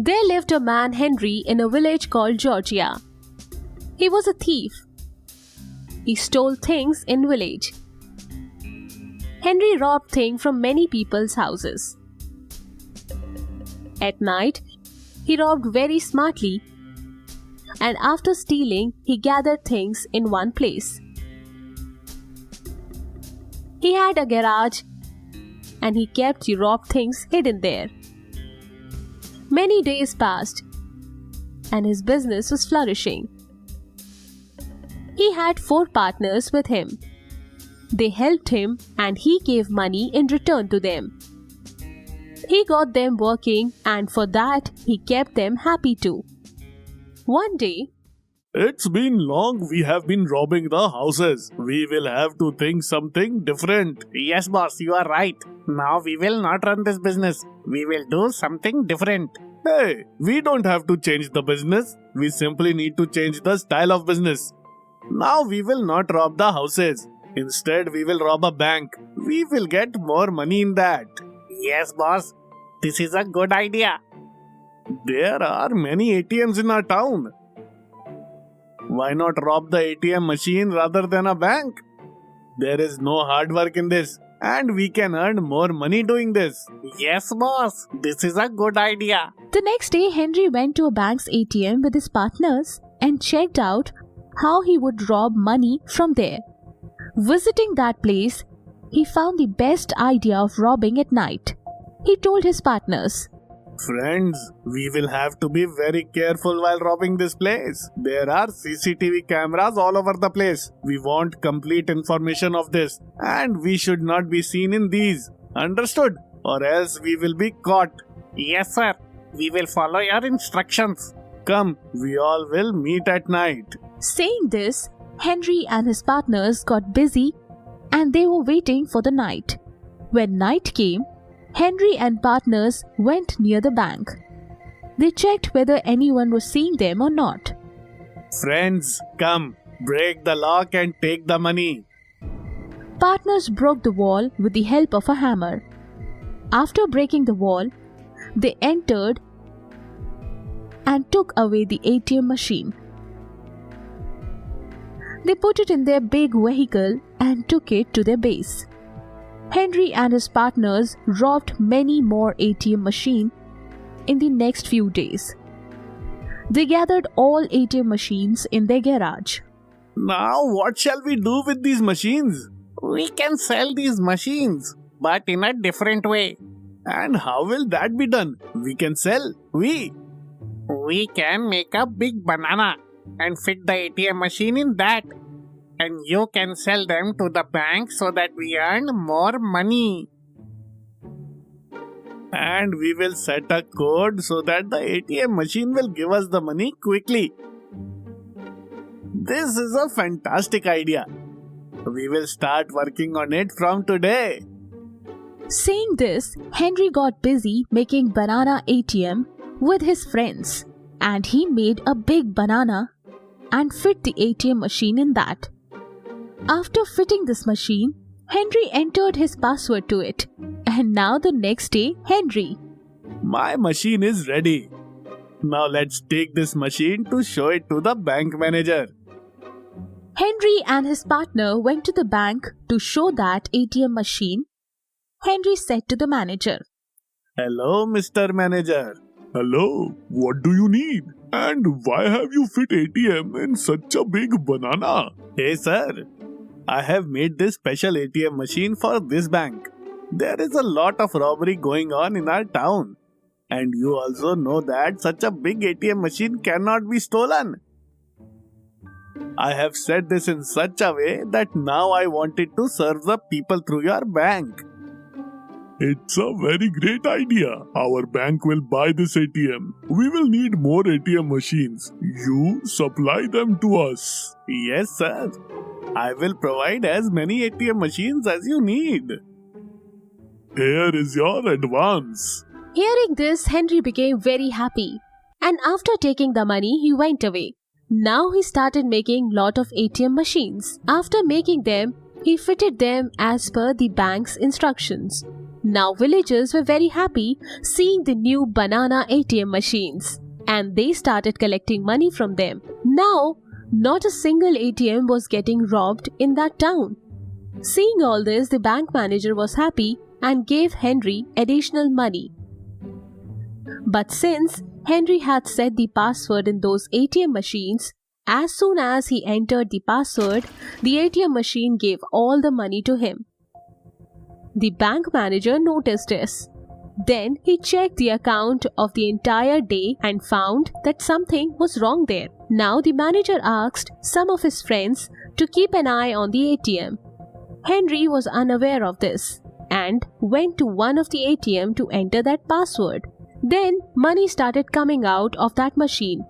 There lived a man Henry in a village called Georgia. He was a thief. He stole things in village. Henry robbed things from many people's houses. At night, he robbed very smartly, and after stealing, he gathered things in one place. He had a garage and he kept the robbed things hidden there. Many days passed and his business was flourishing. He had 4 partners with him. They helped him and he gave money in return to them. He got them working and for that he kept them happy too. One day, It's been long we have been robbing the houses. We will have to think something different. Yes, boss, you are right. Now we will not run this business. We will do something different. Hey, we don't have to change the business. We simply need to change the style of business. Now we will not rob the houses. Instead, we will rob a bank. We will get more money in that. Yes, boss. This is a good idea. There are many ATMs in our town. Why not rob the ATM machine rather than a bank? There is no hard work in this, and we can earn more money doing this. Yes, boss. This is a good idea. the next day Henry went to a bank's ATM with his partners and checked out how he would rob money from there. Visiting that place, he found the best idea of robbing at night. He told his partners, Friends, we will have to be very careful while robbing this place. There are CCTV cameras all over the place. We want complete information of this, and we should not be seen in these. Understood? Or else we will be caught. Yes, sir. We will follow your instructions. Come, we all will meet at night. Saying this, Henry and his partners got busy and they were waiting for the night. When night came, Henry and partners went near the bank. They checked whether anyone was seeing them or not. Friends, come, break the lock and take the money. Partners broke the wall with the help of a hammer. After breaking the wall, they entered and took away the ATM machine. They put it in their big vehicle and took it to their base. Henry and his partners robbed many more ATM machines in the next few days. They gathered all ATM machines in their garage. Now, what shall we do with these machines? We can sell these machines, but in a different way. And how will that be done? We can sell. We can make a big banana and fit the ATM machine in that. And you can sell them to the bank so that we earn more money. And we will set a code so that the ATM machine will give us the money quickly. This is a fantastic idea. We will start working on it from today. Saying this, Henry got busy making banana ATM with his friends, and he made a big banana and fit the ATM machine in that. After fitting this machine, Henry entered his password to it, and now the next day, Henry. My machine is ready. Now let's take this machine to show it to the bank manager. Henry and his partner went to the bank to show that ATM machine. Henry said to the manager, Hello, Mr. Manager. Hello, what do you need? And why have you fit ATM in such a big banana? Hey, sir. I have made this special ATM machine for this bank. There is a lot of robbery going on in our town. And you also know that such a big ATM machine cannot be stolen. I have said this in such a way that now I wanted to serve the people through your bank. It's a very great idea. Our bank will buy this ATM. We will need more ATM machines. You supply them to us. Yes, sir. I will provide as many ATM machines as you need. Here is your advance. Hearing this, Henry became very happy, and after taking the money, he went away. Now he started making lot of ATM machines. After making them, he fitted them as per the bank's instructions. Now villagers were very happy seeing the new banana ATM machines, and they started collecting money from them. Now, not a single ATM was getting robbed in that town. Seeing all this, the bank manager was happy and gave Henry additional money. But since Henry had set the password in those ATM machines, as soon as he entered the password, the ATM machine gave all the money to him. The bank manager noticed this. Then he checked the account of the entire day and found that something was wrong there. Now the manager asked some of his friends to keep an eye on the ATM. Henry was unaware of this and went to one of the ATM to enter that password. Then money started coming out of that machine.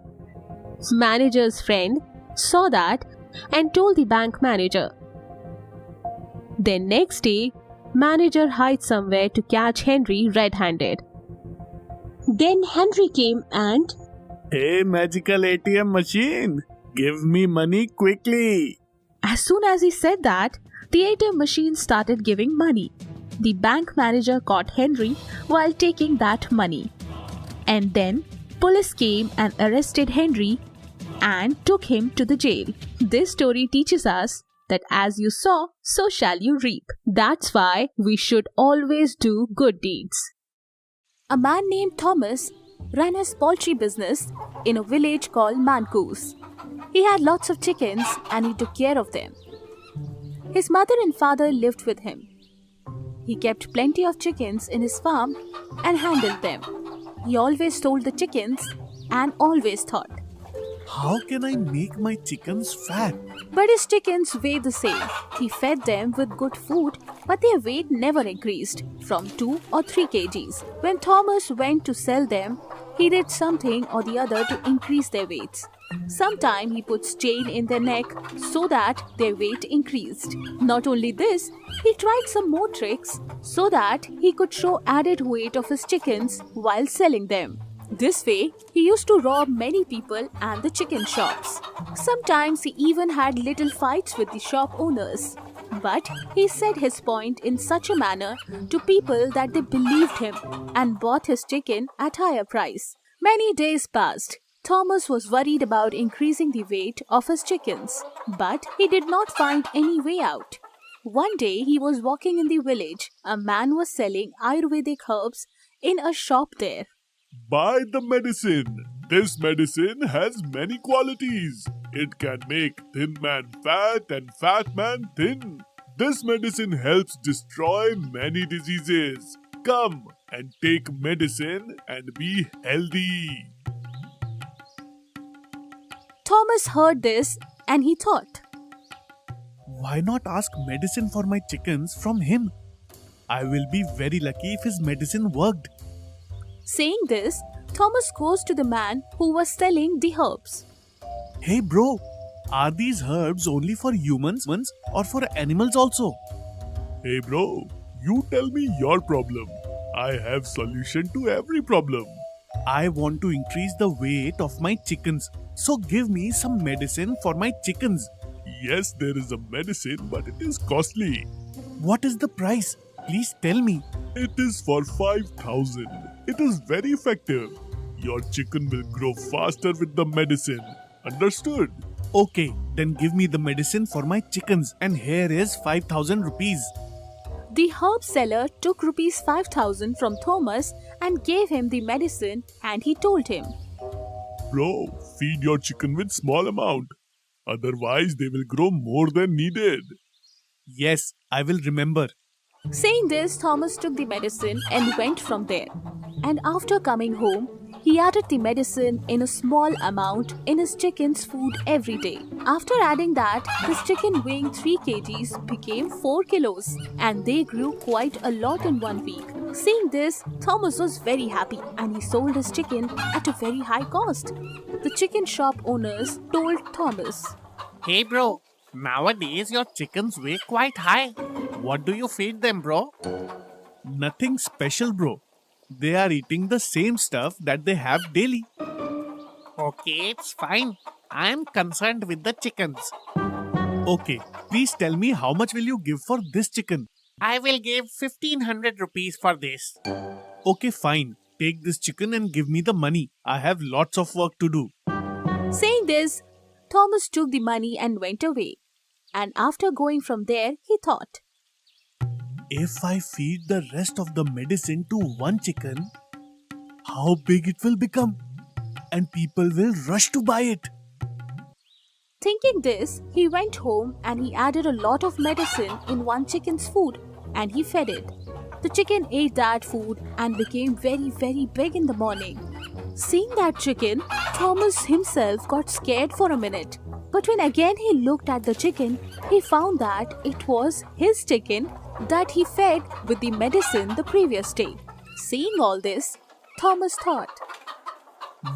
Manager's friend saw that and told the bank manager. Then next day, manager hides somewhere to catch Henry red-handed. Then Henry came and, Hey, magical ATM machine, give me money quickly. as soon as he said that, the ATM machine started giving money. The bank manager caught Henry while taking that money. And then police came and arrested Henry and took him to the jail. This story teaches us that as you sow, so shall you reap. That's why we should always do good deeds. A man named Thomas ran his poultry business in a village called Mancoos. He had lots of chickens and he took care of them. His mother and father lived with him. He kept plenty of chickens in his farm and handled them. He always stole the chickens and always thought, How can I make my chickens fat? but his chickens weighed the same. He fed them with good food, but their weight never increased from 2 or 3 kgs. When Thomas went to sell them, he did something or the other to increase their weights. Sometime he puts chain in their neck so that their weight increased. Not only this, he tried some more tricks so that he could show added weight of his chickens while selling them. This way, he used to rob many people and the chicken shops. Sometimes he even had little fights with the shop owners. But he said his point in such a manner to people that they believed him and bought his chicken at higher price. Many days passed. Thomas was worried about increasing the weight of his chickens, but he did not find any way out. One day he was walking in the village. A man was selling Ayurvedic herbs in a shop there. Buy the medicine. This medicine has many qualities. It can make thin man fat and fat man thin. This medicine helps destroy many diseases. Come and take medicine and be healthy. Thomas heard this and he thought, Why not ask medicine for my chickens from him? I will be very lucky if his medicine worked. Saying this, Thomas goes to the man who was selling the herbs. Hey bro, are these herbs only for humans or for animals also? Hey bro, you tell me your problem. I have solution to every problem. I want to increase the weight of my chickens, so give me some medicine for my chickens. Yes, there is a medicine, but it is costly. What is the price? Please tell me. It is for 5,000. It is very effective. Your chicken will grow faster with the medicine. Understood? Okay, then give me the medicine for my chickens, and here is 5,000 rupees. The herb seller took rupees 5,000 from Thomas and gave him the medicine, and he told him, Bro, feed your chicken with small amount. Otherwise, they will grow more than needed. Yes, I will remember. Saying this, Thomas took the medicine and went from there. And after coming home, he added the medicine in a small amount in his chicken's food every day. After adding that, his chicken weighing 3 kgs became 4 kilos and they grew quite a lot in 1 week. Seeing this, Thomas was very happy and he sold his chicken at a very high cost. The chicken shop owners told Thomas, Hey bro, nowadays your chickens weigh quite high. What do you feed them, bro? Nothing special, bro. They are eating the same stuff that they have daily. Okay, it's fine. I am concerned with the chickens. Okay, please tell me how much will you give for this chicken? I will give 1500 rupees for this. Okay, fine. Take this chicken and give me the money. I have lots of work to do. Saying this, Thomas took the money and went away. And after going from there, he thought, If I feed the rest of the medicine to one chicken, how big it will become? And people will rush to buy it. Thinking this, he went home and he added a lot of medicine in one chicken's food and he fed it. The chicken ate that food and became very, very big in the morning. Seeing that chicken, Thomas himself got scared for a minute. But when again he looked at the chicken, he found that it was his chicken that he fed with the medicine the previous day. Seeing all this, Thomas thought,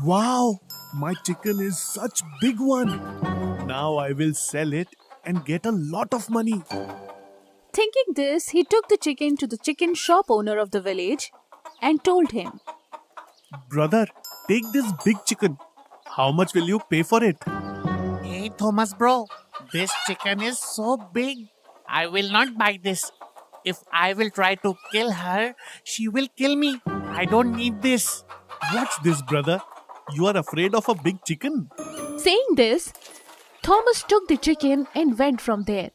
Wow, my chicken is such big one. Now I will sell it and get a lot of money. Thinking this, he took the chicken to the chicken shop owner of the village and told him, Brother, take this big chicken. How much will you pay for it? Hey Thomas bro, this chicken is so big. I will not buy this. If I will try to kill her, she will kill me. I don't need this. What's this, brother? You are afraid of a big chicken? Saying this, Thomas took the chicken and went from there.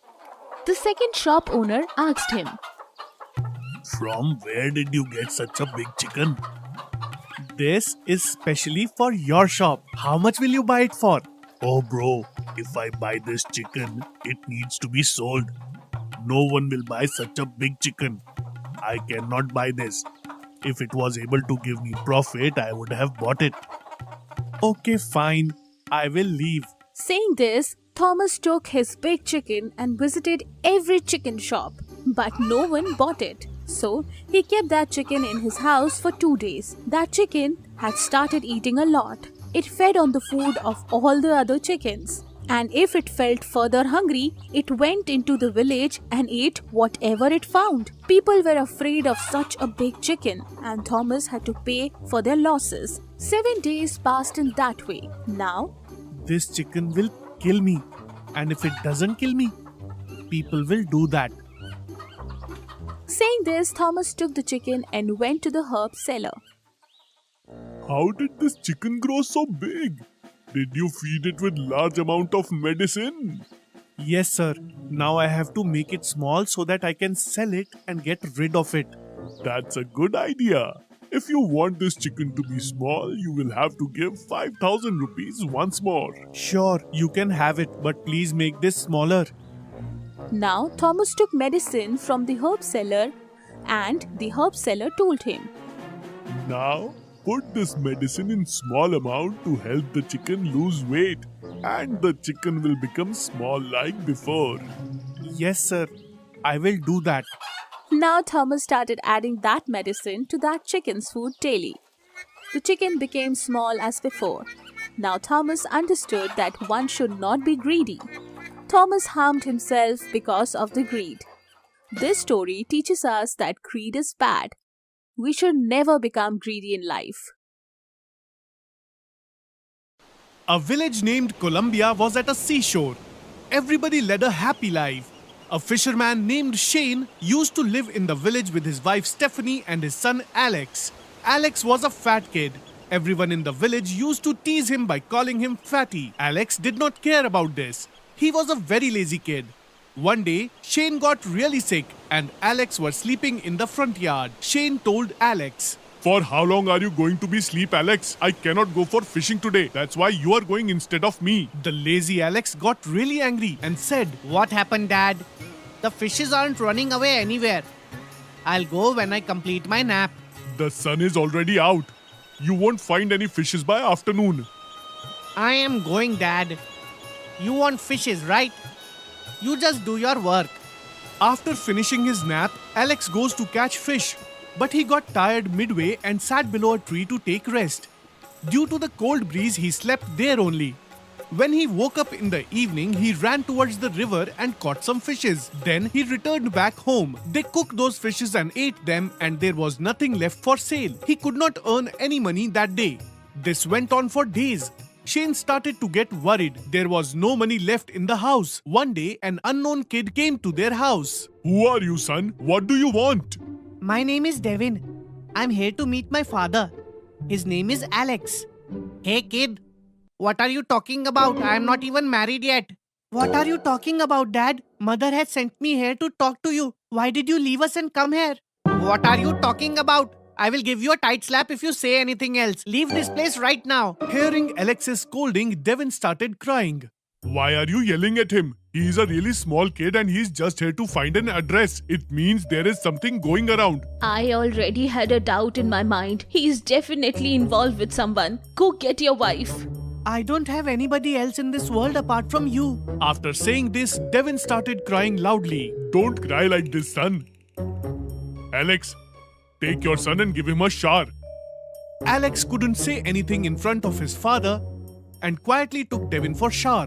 The second shop owner asked him, From where did you get such a big chicken? This is specially for your shop. How much will you buy it for? Oh bro, if I buy this chicken, it needs to be sold. No one will buy such a big chicken. I cannot buy this. If it was able to give me profit, I would have bought it. Okay, fine. I will leave. Saying this, Thomas took his big chicken and visited every chicken shop, but no one bought it. So he kept that chicken in his house for 2 days. That chicken had started eating a lot. It fed on the food of all the other chickens. And if it felt further hungry, it went into the village and ate whatever it found. People were afraid of such a big chicken, and Thomas had to pay for their losses. 7 days passed in that way. Now, This chicken will kill me. And if it doesn't kill me, people will do that. saying this, Thomas took the chicken and went to the herb seller. How did this chicken grow so big? Did you feed it with large amount of medicine? Yes, sir. Now I have to make it small so that I can sell it and get rid of it. That's a good idea. If you want this chicken to be small, you will have to give 5,000 rupees once more. Sure, you can have it, but please make this smaller. Now, Thomas took medicine from the herb seller, and the herb seller told him, Now, put this medicine in small amount to help the chicken lose weight, and the chicken will become small like before. Yes, sir. I will do that. Now Thomas started adding that medicine to that chicken's food daily. The chicken became small as before. Now Thomas understood that one should not be greedy. Thomas harmed himself because of the greed. This story teaches us that greed is bad. We should never become greedy in life. A village named Columbia was at a seashore. Everybody led a happy life. A fisherman named Shane used to live in the village with his wife Stephanie and his son Alex. Alex was a fat kid. Everyone in the village used to tease him by calling him Fatty. Alex did not care about this. He was a very lazy kid. One day, Shane got really sick and Alex was sleeping in the front yard. Shane told Alex, For how long are you going to be asleep, Alex? I cannot go for fishing today. That's why you are going instead of me. The lazy Alex got really angry and said, What happened, Dad? The fishes aren't running away anywhere. I'll go when I complete my nap. The sun is already out. You won't find any fishes by afternoon. I am going, Dad. You want fishes, right? You just do your work. After finishing his nap, Alex goes to catch fish. But he got tired midway and sat below a tree to take rest. Due to the cold breeze, he slept there only. When he woke up in the evening, he ran towards the river and caught some fishes. Then he returned back home. They cooked those fishes and ate them, and there was nothing left for sale. He could not earn any money that day. This went on for days. Shane started to get worried. There was no money left in the house. One day, an unknown kid came to their house. Who are you, son? What do you want? My name is Devin. I'm here to meet my father. His name is Alex. Hey kid, what are you talking about? I am not even married yet. What are you talking about, Dad? Mother has sent me here to talk to you. Why did you leave us and come here? What are you talking about? I will give you a tight slap if you say anything else. Leave this place right now. Hearing Alex's scolding, Devin started crying. Why are you yelling at him? He is a really small kid and he's just here to find an address. It means there is something going around. I already had a doubt in my mind. He's definitely involved with someone. Go get your wife. I don't have anybody else in this world apart from you. After saying this, Devin started crying loudly. Don't cry like this, son. Alex, take your son and give him a shower. Alex couldn't say anything in front of his father and quietly took Devin for shower.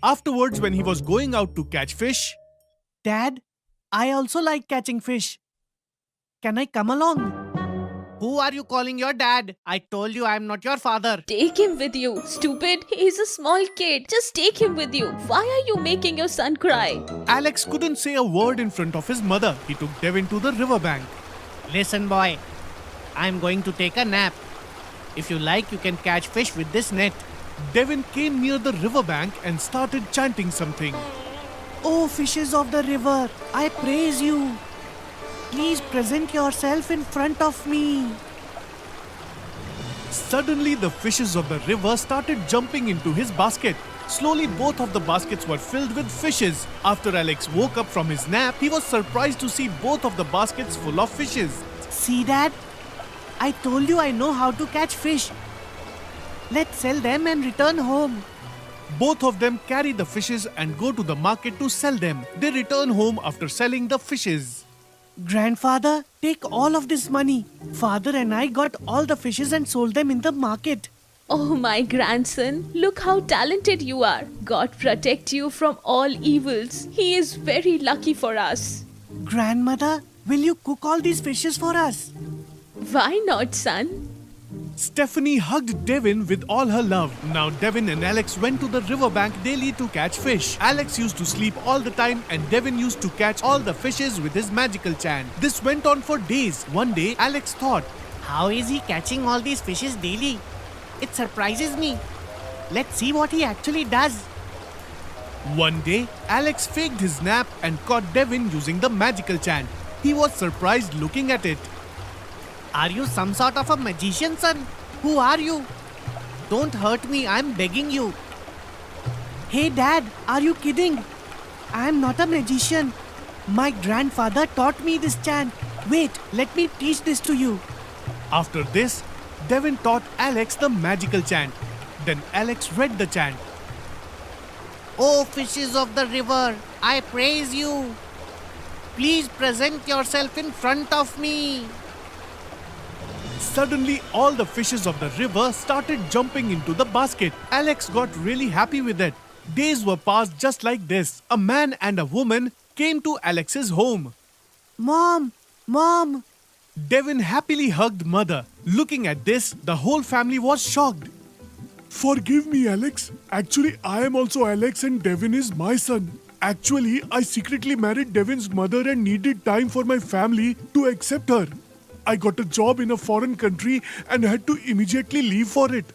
Afterwards, when he was going out to catch fish, Dad, I also like catching fish. Can I come along? Who are you calling your dad? I told you I am not your father. Take him with you, stupid. He's a small kid. Just take him with you. Why are you making your son cry? Alex couldn't say a word in front of his mother. He took Devin to the riverbank. Listen boy, I am going to take a nap. If you like, you can catch fish with this net. Devin came near the riverbank and started chanting something. Oh, fishes of the river, I praise you. Please present yourself in front of me. Suddenly, the fishes of the river started jumping into his basket. Slowly, both of the baskets were filled with fishes. After Alex woke up from his nap, he was surprised to see both of the baskets full of fishes. See, Dad? I told you I know how to catch fish. Let's sell them and return home. Both of them carry the fishes and go to the market to sell them. They return home after selling the fishes. Grandfather, take all of this money. Father and I got all the fishes and sold them in the market. Oh, my grandson, look how talented you are. God protect you from all evils. He is very lucky for us. Grandmother, will you cook all these fishes for us? Why not, son? Stephanie hugged Devin with all her love. Now Devin and Alex went to the riverbank daily to catch fish. Alex used to sleep all the time and Devin used to catch all the fishes with his magical chant. This went on for days. One day, Alex thought, How is he catching all these fishes daily? It surprises me. Let's see what he actually does. One day, Alex faked his nap and caught Devin using the magical chant. He was surprised looking at it. Are you some sort of a magician, son? Who are you? Don't hurt me, I'm begging you. Hey, Dad, are you kidding? I am not a magician. My grandfather taught me this chant. Wait, let me teach this to you. After this, Devin taught Alex the magical chant. Then Alex read the chant. Oh, fishes of the river, I praise you. Please present yourself in front of me. Suddenly, all the fishes of the river started jumping into the basket. Alex got really happy with it. Days were passed just like this. A man and a woman came to Alex's home. Mom! Mom! Devin happily hugged mother. Looking at this, the whole family was shocked. Forgive me, Alex. Actually, I am also Alex and Devin is my son. Actually, I secretly married Devin's mother and needed time for my family to accept her. I got a job in a foreign country and had to immediately leave for it.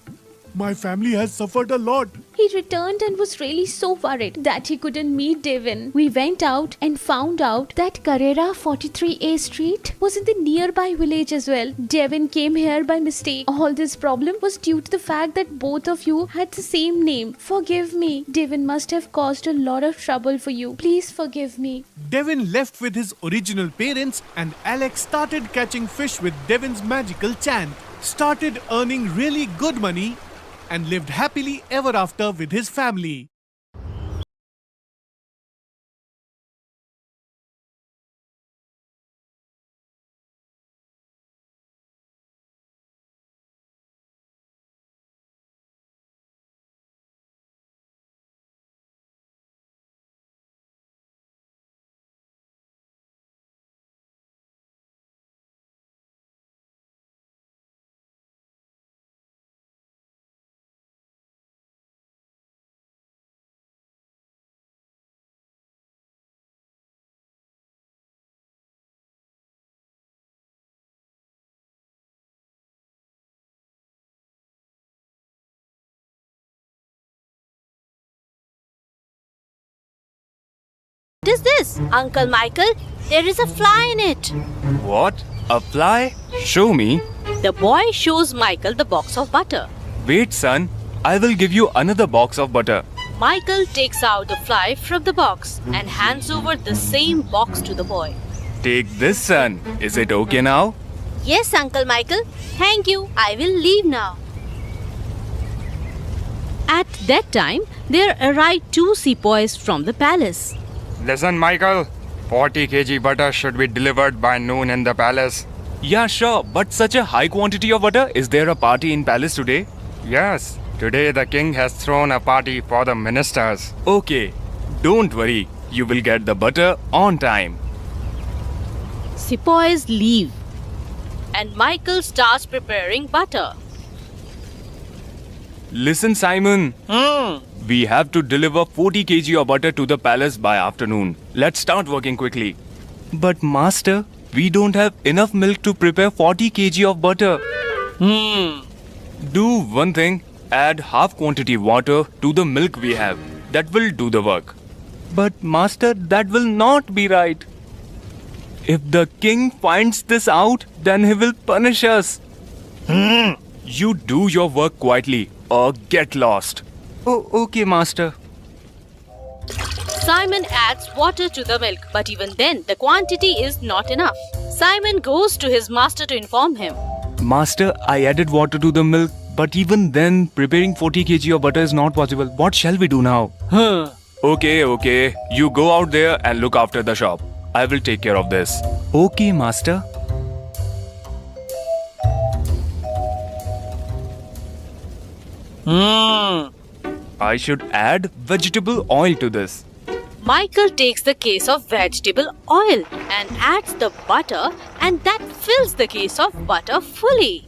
My family has suffered a lot. He returned and was really so worried that he couldn't meet Devin. We went out and found out that Carrera 43A Street was in the nearby village as well. Devin came here by mistake. All this problem was due to the fact that both of you had the same name. Forgive me. Devin must have caused a lot of trouble for you. Please forgive me. Devin left with his original parents and Alex started catching fish with Devin's magical chant. Started earning really good money and lived happily ever after with his family. What is this? Uncle Michael, there is a fly in it. What? A fly? Show me. The boy shows Michael the box of butter. Wait, son. I will give you another box of butter. Michael takes out the fly from the box and hands over the same box to the boy. Take this, son. Is it okay now? Yes, Uncle Michael. Thank you. I will leave now. At that time, there arrived 2 sepoys from the palace. Listen, Michael. 40 kg butter should be delivered by noon in the palace. Yeah, sure. But such a high quantity of butter? Is there a party in palace today? Yes, today the king has thrown a party for the ministers. Okay. Don't worry. You will get the butter on time. Sepoys leave, and Michael starts preparing butter. Listen, Simon. We have to deliver 40 kg of butter to the palace by afternoon. Let's start working quickly. But master, we don't have enough milk to prepare 40 kg of butter. Do one thing. Add half quantity water to the milk we have. That will do the work. But master, that will not be right. If the king finds this out, then he will punish us. You do your work quietly or get lost. Oh, okay, master. Simon adds water to the milk, but even then, the quantity is not enough. Simon goes to his master to inform him. Master, I added water to the milk, but even then, preparing 40 kg of butter is not possible. What shall we do now? Okay. You go out there and look after the shop. I will take care of this. Okay, master. I should add vegetable oil to this. Michael takes the case of vegetable oil and adds the butter, and that fills the case of butter fully.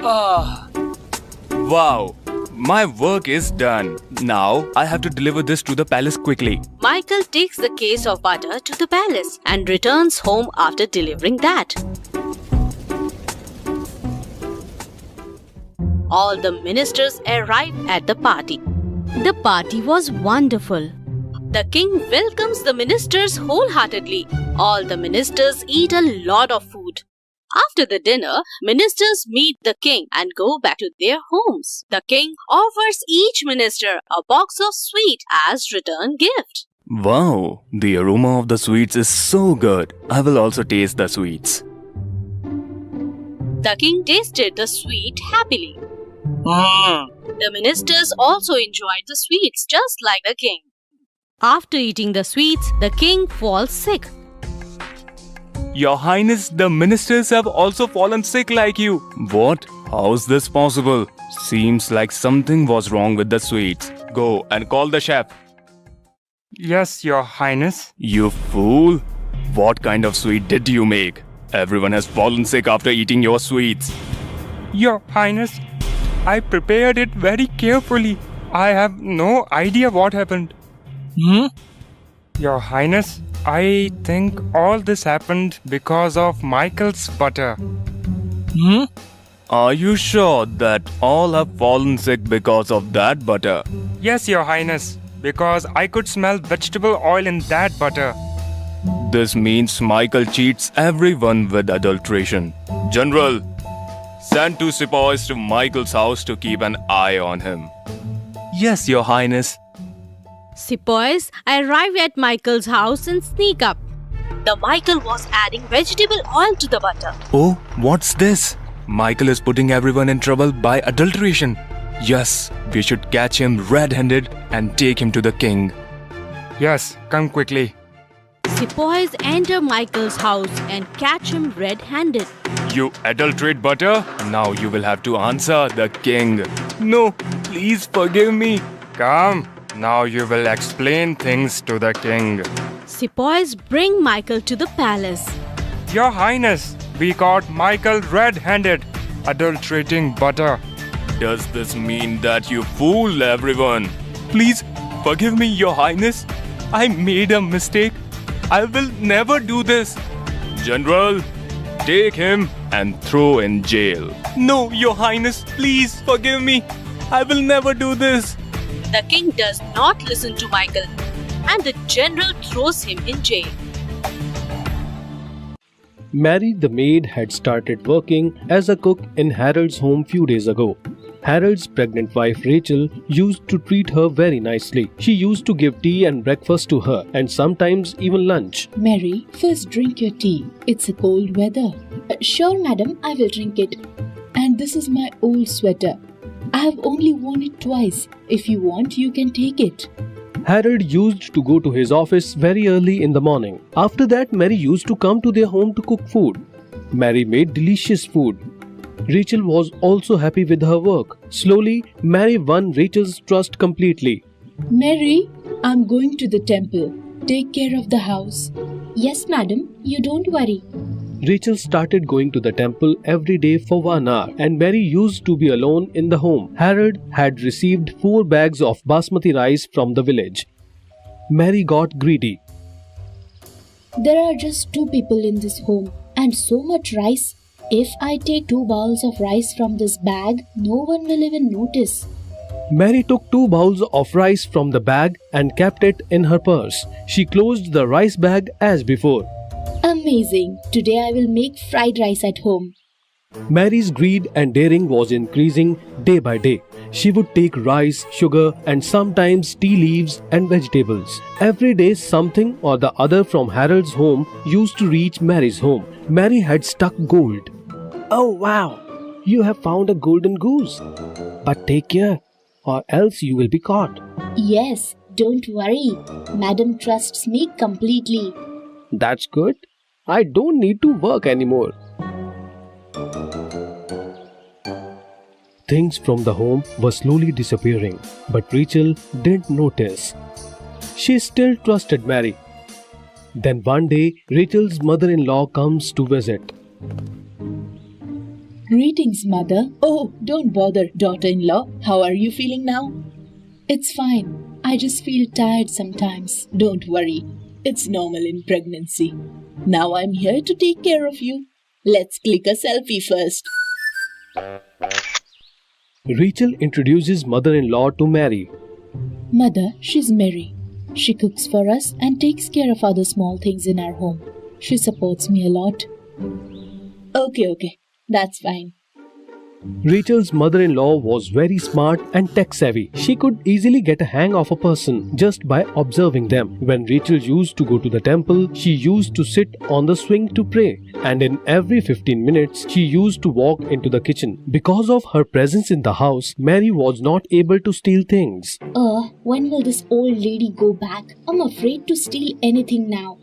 Wow, my work is done. Now I have to deliver this to the palace quickly. Michael takes the case of butter to the palace and returns home after delivering that. All the ministers arrive at the party. The party was wonderful. The king welcomes the ministers wholeheartedly. All the ministers eat a lot of food. After the dinner, ministers meet the king and go back to their homes. The king offers each minister a box of sweet as return gift. Wow, the aroma of the sweets is so good. I will also taste the sweets. The king tasted the sweet happily. The ministers also enjoyed the sweets just like the king. After eating the sweets, the king falls sick. Your Highness, the ministers have also fallen sick like you. What? How's this possible? Seems like something was wrong with the sweets. Go and call the chef. Yes, Your Highness. You fool! What kind of sweet did you make? Everyone has fallen sick after eating your sweets. Your Highness, I prepared it very carefully. I have no idea what happened. Your Highness, I think all this happened because of Michael's butter. Are you sure that all have fallen sick because of that butter? Yes, Your Highness, because I could smell vegetable oil in that butter. This means Michael cheats everyone with adulteration. General, send 2 sepoys to Michael's house to keep an eye on him. Yes, Your Highness. Sepoys arrive at Michael's house and sneak up. The Michael was adding vegetable oil to the butter. Oh, what's this? Michael is putting everyone in trouble by adulteration. Yes, we should catch him red-handed and take him to the king. Yes, come quickly. Sepoys enter Michael's house and catch him red-handed. You adulterate butter? Now you will have to answer the king. No, please forgive me. Come, now you will explain things to the king. Sepoys bring Michael to the palace. Your Highness, we caught Michael red-handed, adulterating butter. Does this mean that you fool everyone? Please forgive me, Your Highness. I made a mistake. I will never do this. General, take him and throw in jail. No, Your Highness, please forgive me. I will never do this. The king does not listen to Michael, and the general throws him in jail. Mary the maid had started working as a cook in Harold's home few days ago. Harold's pregnant wife Rachel used to treat her very nicely. She used to give tea and breakfast to her and sometimes even lunch. Mary, first drink your tea. It's a cold weather. Sure, madam, I will drink it. And this is my old sweater. I have only worn it twice. If you want, you can take it. Harold used to go to his office very early in the morning. After that, Mary used to come to their home to cook food. Mary made delicious food. Rachel was also happy with her work. Slowly, Mary won Rachel's trust completely. Mary, I'm going to the temple. Take care of the house. Yes, madam. You don't worry. Rachel started going to the temple every day for 1 hour and Mary used to be alone in the home. Harold had received 4 bags of basmati rice from the village. Mary got greedy. There are just 2 people in this home and so much rice. If I take 2 bowls of rice from this bag, no one will even notice. Mary took 2 bowls of rice from the bag and kept it in her purse. She closed the rice bag as before. Amazing! Today I will make fried rice at home. Mary's greed and daring was increasing day by day. She would take rice, sugar, and sometimes tea leaves and vegetables. Every day, something or the other from Harold's home used to reach Mary's home. Mary had stuck gold. Oh wow! You have found a golden goose. But take care, or else you will be caught. Yes, don't worry. Madam trusts me completely. That's good. I don't need to work anymore. Things from the home were slowly disappearing, but Rachel didn't notice. She still trusted Mary. Then one day, Rachel's mother-in-law comes to visit. Greetings, mother. Oh, don't bother, daughter-in-law. How are you feeling now? It's fine. I just feel tired sometimes. Don't worry. It's normal in pregnancy. Now I'm here to take care of you. Let's click a selfie first. Rachel introduces mother-in-law to Mary. Mother, she's Mary. She cooks for us and takes care of other small things in our home. She supports me a lot. Okay. That's fine. Rachel's mother-in-law was very smart and tech-savvy. She could easily get a hang of a person just by observing them. When Rachel used to go to the temple, she used to sit on the swing to pray. And in every 15 minutes, she used to walk into the kitchen. Because of her presence in the house, Mary was not able to steal things. When will this old lady go back? I'm afraid to steal anything now.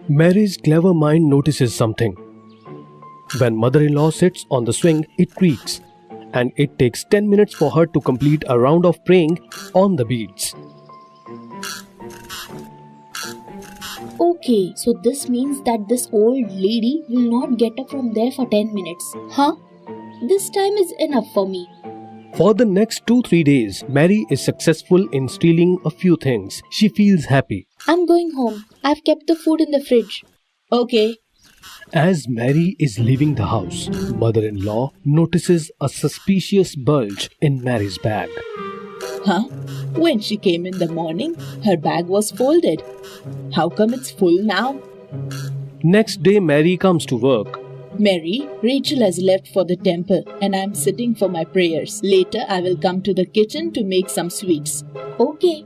Mary's clever mind notices something. When mother-in-law sits on the swing, it creaks, and it takes 10 minutes for her to complete a round of praying on the beads. Okay, so this means that this old lady will not get up from there for 10 minutes. Huh? This time is enough for me. For the next 2-3 days, Mary is successful in stealing a few things. She feels happy. I'm going home. I've kept the food in the fridge. Okay. As Mary is leaving the house, mother-in-law notices a suspicious bulge in Mary's bag. Huh? When she came in the morning, her bag was folded. How come it's full now? Next day, Mary comes to work. Mary, Rachel has left for the temple and I'm sitting for my prayers. Later, I will come to the kitchen to make some sweets. Okay.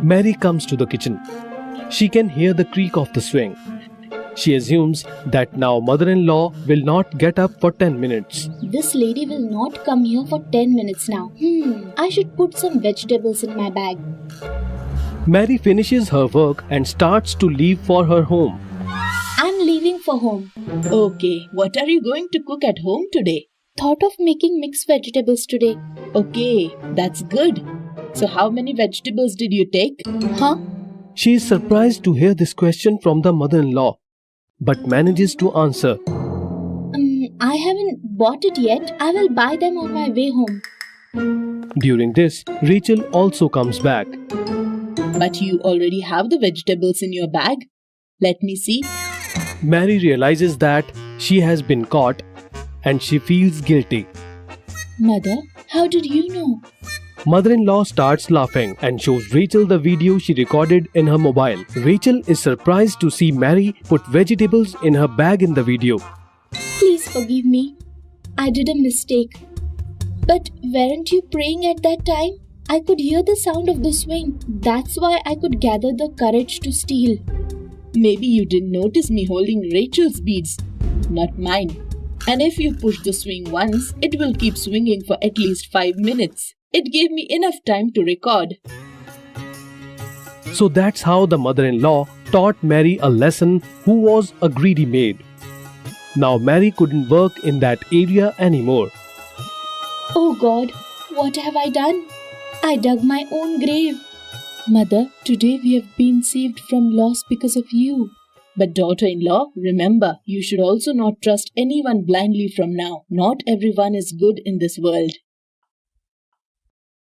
Mary comes to the kitchen. She can hear the creak of the swing. She assumes that now mother-in-law will not get up for 10 minutes. This lady will not come here for 10 minutes now. I should put some vegetables in my bag. Mary finishes her work and starts to leave for her home. I'm leaving for home. Okay, what are you going to cook at home today? Thought of making mixed vegetables today. Okay, that's good. So how many vegetables did you take? Huh? She is surprised to hear this question from the mother-in-law, but manages to answer. I haven't bought it yet. I will buy them on my way home. During this, Rachel also comes back. But you already have the vegetables in your bag. Let me see. Mary realizes that she has been caught and she feels guilty. Mother, how did you know? Mother-in-law starts laughing and shows Rachel the video she recorded in her mobile. Rachel is surprised to see Mary put vegetables in her bag in the video. Please forgive me. I did a mistake. But weren't you praying at that time? I could hear the sound of the swing. That's why I could gather the courage to steal. Maybe you didn't notice me holding Rachel's beads, not mine. And if you push the swing once, it will keep swinging for at least 5 minutes. It gave me enough time to record. So that's how the mother-in-law taught Mary a lesson who was a greedy maid. Now Mary couldn't work in that area anymore. Oh God, what have I done? I dug my own grave. Mother, today we have been saved from loss because of you. But daughter-in-law, remember, you should also not trust anyone blindly from now. Not everyone is good in this world.